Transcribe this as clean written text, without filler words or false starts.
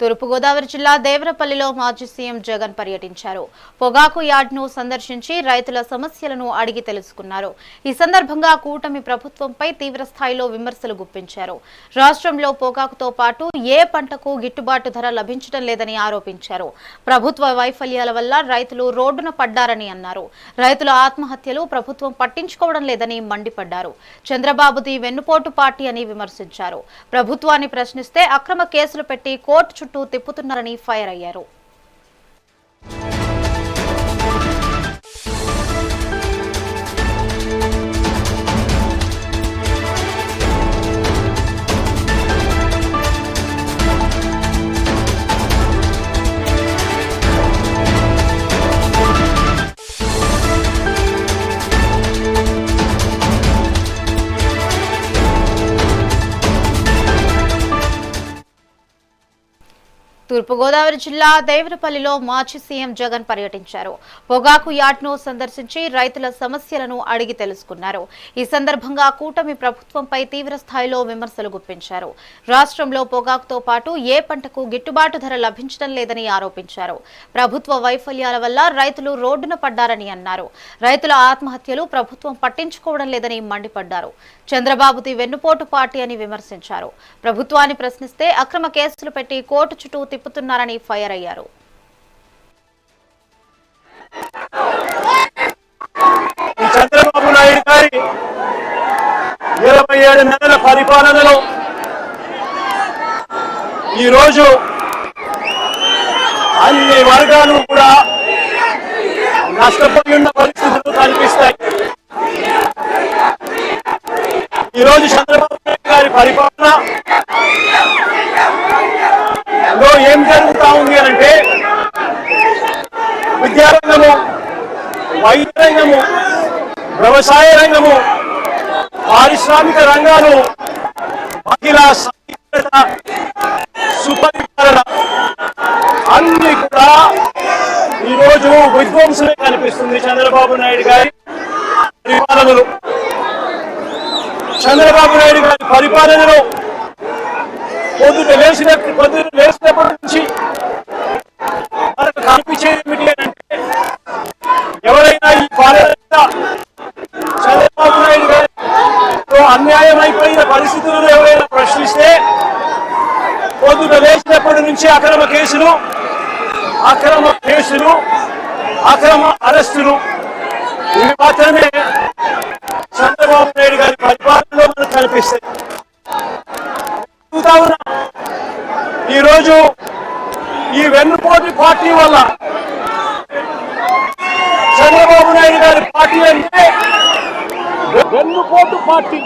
తూర్పుగోదావరి జిల్లా దేవరపల్లిలో మాజీ సీఎం జగన్ పర్యటించారు. పొగాకు యార్డ్ను సందర్శించి రైతుల సమస్యలను అడిగి తెలుసుకున్నారు. ఈ సందర్భంగా కూటమి ప్రభుత్వంపై తీవ్ర స్థాయిలో విమర్శలు గుప్పించారు. రాష్ట్రంలో పొగాకుతో పాటు ఏ పంటకు గిట్టుబాటు ధర లభించడం లేదని ఆరోపించారు. ప్రభుత్వ వైఫల్యాల వల్ల రైతులు రోడ్డున పడ్డారని అన్నారు. రైతుల ఆత్మహత్యలు ప్రభుత్వం పట్టించుకోవడం లేదని మండిపడ్డారు. చంద్రబాబుది వెన్నుపోటు పార్టీ అని విమర్శించారు. ప్రభుత్వాన్ని ప్రశ్నిస్తే అక్రమ కేసులు పెట్టి కోర్టు చుట్టూ తిప్పుతున్నారని ఫైర్ అయ్యారు. తూర్పుగోదావరి జిల్లా దేవరపల్లిలో మాజీ సీఎం జగన్ పర్యటించారు. పొగాకు యార్డ్ను సందర్శించి రైతుల సమస్యలను అడిగి తెలుసుకున్నారు. ఈ సందర్భంగా కూటమి ప్రభుత్వంపై తీవ్ర స్థాయిలో విమర్శలు గుప్పించారు. రాష్ట్రంలో పొగాకుతో పాటు ఏ పంటకు గిట్టుబాటు ధర లభించడం లేదని ఆరోపించారు. ప్రభుత్వ వైఫల్యాల వల్ల రైతులు రోడ్డున పడ్డారని అన్నారు. రైతుల ఆత్మహత్యలు ప్రభుత్వం పట్టించుకోవడం లేదని మండిపడ్డారు. చంద్రబాబుది వెన్నుపోటు పార్టీ అని విమర్శించారు. ప్రభుత్వాన్ని ప్రశ్నిస్తే అక్రమ కేసులు పెట్టి కోర్టు చుట్టూ తిప్పుతున్నారని ఫైర్ అయ్యారు. చంద్రబాబు నాయుడు గారి 27 నెలల పరిపాలనలో ఈరోజు అన్ని వర్గాలు కూడా నష్టపోయి ఉన్న పరిస్థితులు కనిపిస్తాయి. ఈరోజు చంద్రబాబు నాయుడు గారి పరిపాలనలో ఏం జరుగుతా ఉంది అంటే విద్యారంగము, వైద్య రంగము, వ్యవసాయ రంగము, పారిశ్రామిక రంగాలు, మహిళా సాధికారత, సుపరిపాలన అన్ని కూడా ఈరోజు విధ్వంసమే కనిపిస్తుంది. చంద్రబాబు నాయుడు గారి పరిపాలనలో పొద్దున లేచినప్పటి నుంచి మనకు కనిపించేది ఏమిటి అంటే ఎవరైనా ఈ పాలన చంద్రబాబు నాయుడు గారితో అన్యాయం అయిపోయిన పరిస్థితులను ఎవరైనా ప్రశ్నిస్తే పొద్దున లేచినప్పటి నుంచి అక్రమ కేసులు, అక్రమ అరెస్టులు ఇవి మాత్రమే చంద్రబాబు నాయుడు గారి పరిపాలనలో మనకు కనిపిస్తాయి. ఈరోజు ఈ వెన్నుపోటు పార్టీ వల్ల చంద్రబాబు నాయుడు గారి పార్టీ అంటే వెన్నుపోటు పార్టీ